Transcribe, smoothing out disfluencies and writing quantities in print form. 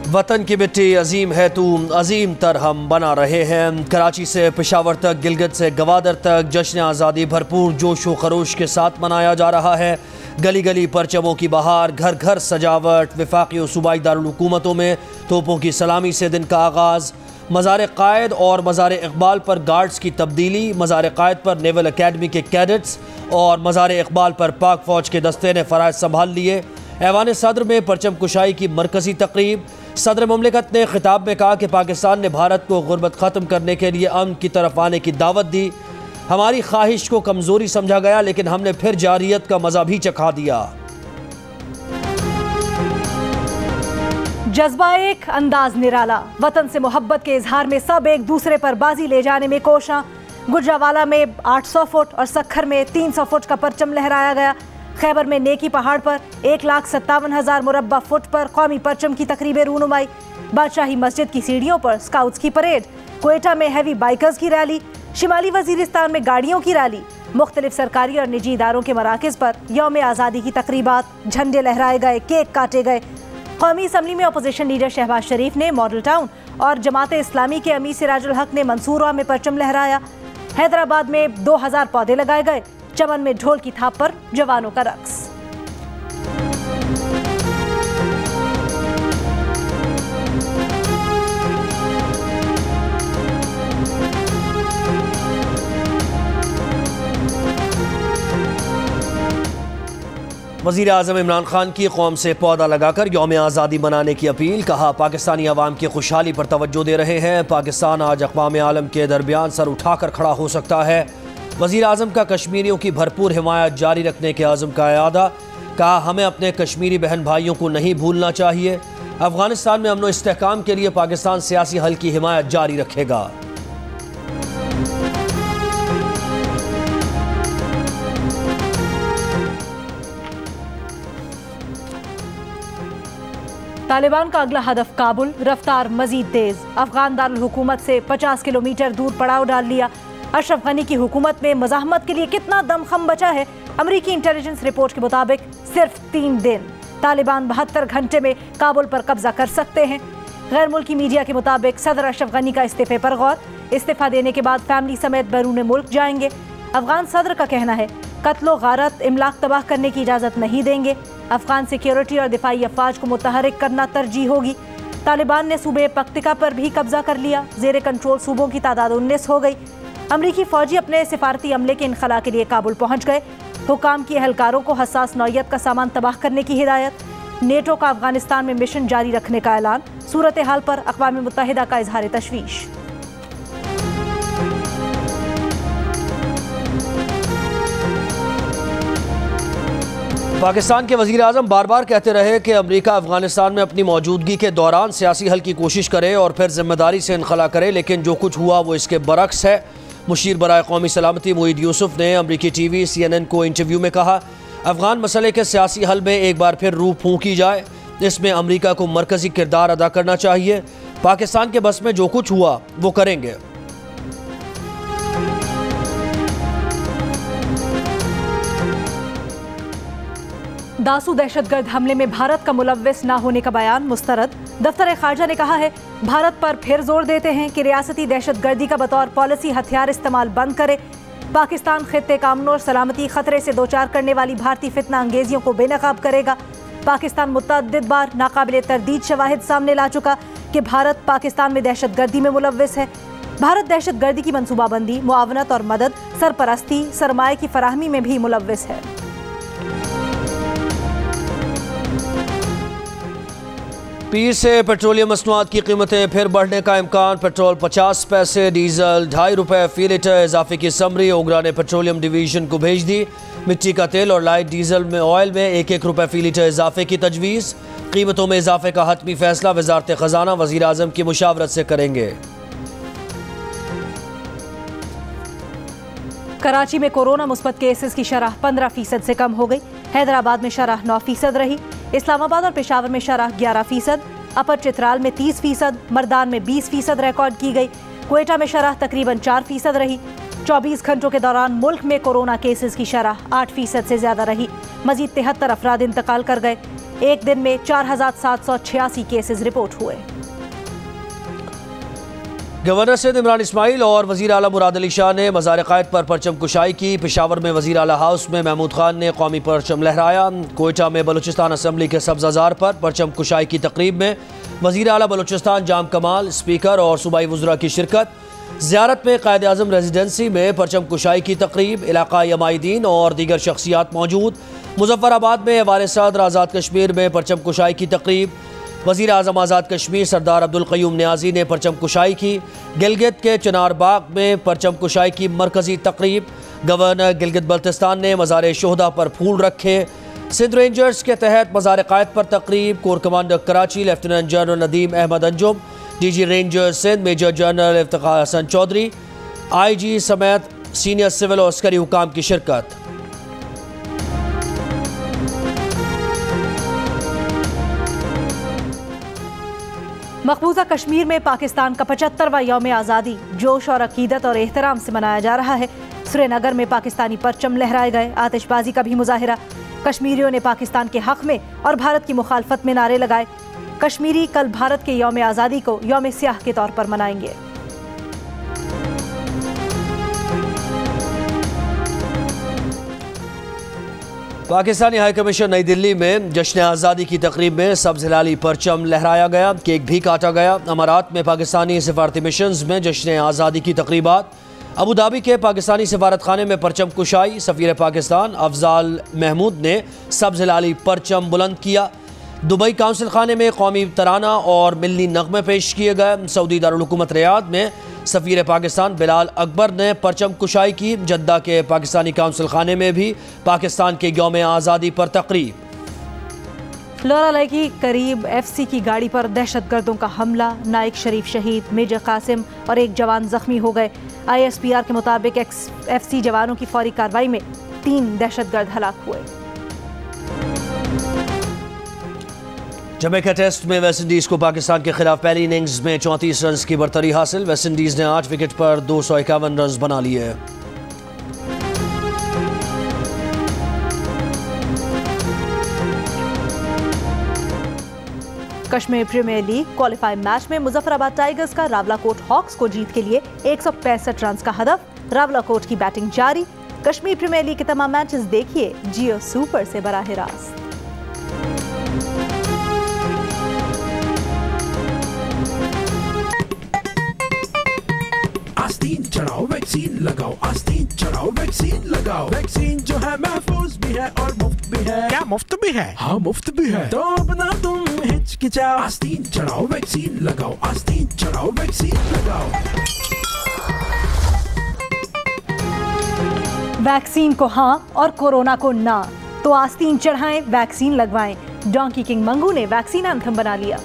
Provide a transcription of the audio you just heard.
वतन की मिट्टी अजीम है तू, अजीम तर हम बना रहे हैं। कराची से पेशावर तक, गिलगित से गवादर तक जश्न आज़ादी भरपूर जोश व खरोश के साथ मनाया जा रहा है। गली गली परचमों की बहार, घर घर सजावट। वफाकी और सूबाई दारुल हुकूमतों में तोपों की सलामी से दिन का आगाज़। मज़ार कायद और मज़ार इकबाल पर गार्ड्स की तब्दीली। मज़ार कायद पर नेवल अकेडमी के कैडेट्स और मज़ार इकबाल पर पाक फ़ौज के दस्ते ने फ़राइज़ संभाल लिए। ऐवान सदर में परचम कुशाई की मरकज़ी तकरीब। सदर मुमलिकत ने खिताब में कहा कि पाकिस्तान ने भारत को गुर्बत ख़त्म करने के लिए अमन की तरफ आने की दावत दी। हमारी ख्वाहिश को कमज़ोरी समझा गया, लेकिन हमने फिर जारियत का मज़ा भी चखा दिया। जज्बा एक, अंदाज निराला। वतन से मोहब्बत के इजहार में सब एक दूसरे पर बाजी ले जाने में कोशां। गुजरावाला में 800 फुट और सखर में 300 फुट का परचम लहराया गया। खैबर में नेकी पहाड़ पर 1,57,000 मुरब्बा फुट पर कौमी परचम की तकरीबें रूनुमाई। बादशाही मस्जिद की सीढ़ियों पर स्काउट्स की परेड। क्वेटा में हैवी बाइकर्स की रैली। शिमाली वजीरिस्तान में गाड़ियों की रैली। मुख्तलिफ सरकारी और निजी इदारों के मराकज़ पर यौम आज़ादी की तकरीबात। झंडे लहराए गए, केक काटे गए। कौमी असम्बली में अपोजिशन लीडर शहबाज शरीफ ने मॉडल टाउन और जमात इस्लामी के अमीर सिराजुल हक ने मंसूरा में परचम लहराया। हैदराबाद में 2000 पौधे लगाए गए। चमन में ढोल की थाप पर जवानों का रक्स। वज़ीर आज़म इमरान खान की कौम से पौधा लगाकर यौम आज़ादी मनाने की अपील। कहा, पाकिस्तानी अवाम की खुशहाली पर तवज्जो दे रहे हैं। पाकिस्तान आज अक़वाम आलम के दरमियान सर उठाकर खड़ा हो सकता है। वज़ीर आज़म का कश्मीरियों की भरपूर हिमायत जारी रखने के आज़म का इरादा। कहा, हमें अपने कश्मीरी बहन भाइयों को नहीं भूलना चाहिए। अफ़गानिस्तान में अमन व इस्तेहकाम के लिए पाकिस्तान सियासी हल की हिमायत जारी रखेगा। तालिबान का अगला हदफ काबुल। रफ्तार मजीद तेज। अफगान दारुल हुकूमत से 50 किलोमीटर दूर पड़ाव डाल लिया। अशरफ गनी की हुकूमत में मज़ाहमत के लिए कितना दमखम बचा है? अमरीकी इंटेलिजेंस रिपोर्ट के मुताबिक सिर्फ 3 दिन। तालिबान 72 घंटे में काबुल पर कब्जा कर सकते हैं। गैर मुल्की मीडिया के मुताबिक सदर अशरफ गनी का इस्तीफे पर गौर। इस्तीफा देने के बाद फैमिली समेत बैरून मुल्क जाएंगे। अफगान सदर का कहना है कत्लो गारत इमलाक तबाह करने की इजाज़त नहीं देंगे। अफगान सिक्योरिटी और दिफाई अफवाज को मुतहरिक करना तरजीह होगी। तालिबान ने सूबे पख्तिका पर भी कब्जा कर लिया। जेर कंट्रोल सूबों की तादाद 19 हो गई। अमरीकी फौजी अपने सिफारती अमले के इनखला के लिए काबुल पहुंच गए। हुकाम की एहलकारों को हसास नौयत का सामान तबाह करने की हिदायत। नेटो का अफगानिस्तान में मिशन जारी रखने का ऐलान। सूरत हाल पर अक़वाम मुत्तहिदा का इजहार तशवीश। पाकिस्तान के वज़ीर आज़म बार बार कहते रहे कि अमेरिका अफ़गानिस्तान में अपनी मौजूदगी के दौरान सियासी हल की कोशिश करे और फिर जिम्मेदारी से इनखला करे, लेकिन जो कुछ हुआ वो इसके बरक्स है। मुशीर बराए कौमी सलामती मुईद यूसुफ ने अमरीकी TV CNN को इंटरव्यू में कहा, अफ़गान मसले के सियासी हल में एक बार फिर रूह फूंकी जाए। इसमें अमरीका को मरकज़ी किरदार अदा करना चाहिए। पाकिस्तान के बस में जो कुछ हुआ वो करेंगे। दासू दहशतगर्द हमले में भारत का मुलव्विस न होने का बयान मुस्तरद। दफ्तर खारजा ने कहा है भारत पर फिर जोर देते हैं कि रियासती दहशतगर्दी का बतौर पॉलिसी हथियार इस्तेमाल बंद करे। पाकिस्तान खित्ते का अमन और सलामती खतरे से दोचार करने वाली भारतीय फितना अंगेजियों को बेनकाब करेगा। पाकिस्तान मुतअद्दिद बार नाकाबिले तरदीद शवाहिद सामने ला चुका कि भारत पाकिस्तान में दहशतगर्दी में मुलव्विस है। भारत दहशतगर्दी की मनसूबाबंदी, मुआवनत और मदद, सरपरस्ती, सरमाए की फराहमी में भी मुलव्विस है। पीर से पेट्रोलियम मसनूआत की कीमतें फिर बढ़ने का इम्कान। पेट्रोल 50 पैसे, डीजल 2.5 रुपये फ़ी लीटर इजाफे की समरी ओगरा ने पेट्रोलियम डिवीज़न को भेज दी। मिट्टी का तेल और लाइट डीजल में ऑयल में 1-1 रुपये फ़ी लीटर इजाफे की तजवीज़। कीमतों में इजाफे का हतमी फैसला वज़ारत ख़जाना वज़ीर आज़म की मुशावरत से करेंगे। कराची में कोरोना मुस्बत केसेस की शरह 15% से कम हो गई। हैदराबाद में शरह 9% रही। इस्लामाबाद और पेशावर में शरह 11%। अपर चित्राल में 30%, मर्दान में 20% रिकॉर्ड की गई। क्वेटा में शरह तकरीबन 4% रही। 24 घंटों के दौरान मुल्क में कोरोना केसेस की शरह 8% से ज्यादा रही। मजीद 73 अफराद इंतकाल कर गए। एक दिन में 4786 केसेस रिपोर्ट हुए। गवर्नर सिंध इमरान इस्माइल और वज़ीर आला मुराद अली शाह ने मज़ार क़ायद पर परचम कुशाई की। पेशावर में वज़ीर आला हाउस में महमूद खान ने कौमी परचम लहराया। कोयटा में बलूचिस्तान असम्बली के सब्ज़ाज़ार पर परचम कुशाई की तकरीब में वज़ीर आला बलूचिस्तान जाम कमाल, स्पीकर और सूबाई वज़रा की शिरकत। ज़ियारत में क़ायद आज़म रेजिडेंसी में परचम कुशाई की तकरीब, इलाक़ाई अमायदीन और दीगर शख्सियात मौजूद। मुज़फ़्फ़राबाद में वारिस सदर आज़ाद कश्मीर में परचम कुशाई की तकरीब। वज़ीर आज़म आज़ाद कश्मीर सरदार अब्दुल क़य्यूम नियाज़ी ने परचम कुशाई की। गिलगित के चिनार बाग में परचम कुशाई की मरकज़ी तकरीब। गवर्नर गिलगित बल्तिस्तान ने मज़ार शोहदा पर फूल रखे। सिंध रेंजर्स के तहत मज़ार क़ायद पर तकरीब। Corps commander Karachi lieutenant general Nadeem Ahmed Anjum, DG rangers Sindh major general Iftikhar Hassan Chaudhry, IG समेत सीनियर सिविल और अस्करी हुकाम की शिरकत। मकबूजा कश्मीर में पाकिस्तान का 75वां यौम आज़ादी जोश और अकीदत और एहतराम से मनाया जा रहा है। श्रीनगर में पाकिस्तानी परचम लहराए गए, आतिशबाजी का भी मुजाहिरा। कश्मीरियों ने पाकिस्तान के हक में और भारत की मुखालफत में नारे लगाए। कश्मीरी कल भारत के यौम आज़ादी को यौम स्याह के तौर पर मनाएंगे। पाकिस्तानी हाई कमीशन नई दिल्ली में जश्न आज़ादी की तकरीब में सब्ज़ हिलाली परचम लहराया गया, केक भी काटा गया। अमारात में पाकिस्तानी सिफारती मिशंस में जश्न आज़ादी की तकरीबात। अबू धाबी के पाकिस्तानी सिफारत खाने में परचम कुशाई। सफ़ीर पाकिस्तान अफजाल महमूद ने सब्ज़ हिलाली परचम बुलंद किया। दुबई काउंसिल खाने में कौमी तराना और मिल्ली नगमे पेश किए गए। सऊदी दारुल हुकूमत रियाद में सफ़ीर पाकिस्तान बिलाल अकबर ने परचम कुशाई की। जद्दा के पाकिस्तानी काउंसिल खाने में भी पाकिस्तान के यौम आज़ादी पर तकरीब। लोरालाई की करीब FC की गाड़ी पर दहशतगर्दों का हमला, नाइक शरीफ शहीद, मेजर कासिम और एक जवान जख्मी हो गए। ISPR के मुताबिक FC जवानों की फौरी कार्रवाई में 3 दहशतगर्द हलाक हुए। जमैका टेस्ट में वेस्टइंडीज को पाकिस्तान के खिलाफ पहली इनिंग्स में 34 रन की बरतरी हासिल। वेस्टइंडीज ने 8 विकेट पर 251 रन बना लिए। Kashmir premier league qualifying match में मुजफ्फराबाद टाइगर्स का रावलाकोट हॉक्स को जीत के लिए 165 रन का हदफ। रावलाकोट की बैटिंग जारी। कश्मीर प्रीमियर लीग के तमाम मैचेस देखिए जियो सुपर से बराह रास्त। आस्तीन चढ़ाओ वैक्सीन लगाओ, आस्तीन चढ़ाओ वैक्सीन लगाओ। वैक्सीन जो है महफूज भी है और मुफ्त भी है। क्या मुफ्त भी है? हाँ मुफ्त भी है, तो अब ना तुम हिचकिचाओ। आस्तीन चढ़ाओ वैक्सीन लगाओ, आस्तीन चढ़ाओ वैक्सीन लगाओ। वैक्सीन को हाँ और कोरोना को ना, तो आस्तीन चढ़ाएं, वैक्सीन लगवाएं। डोंकी किंग मंगू ने वैक्सीन एंथम बना लिया।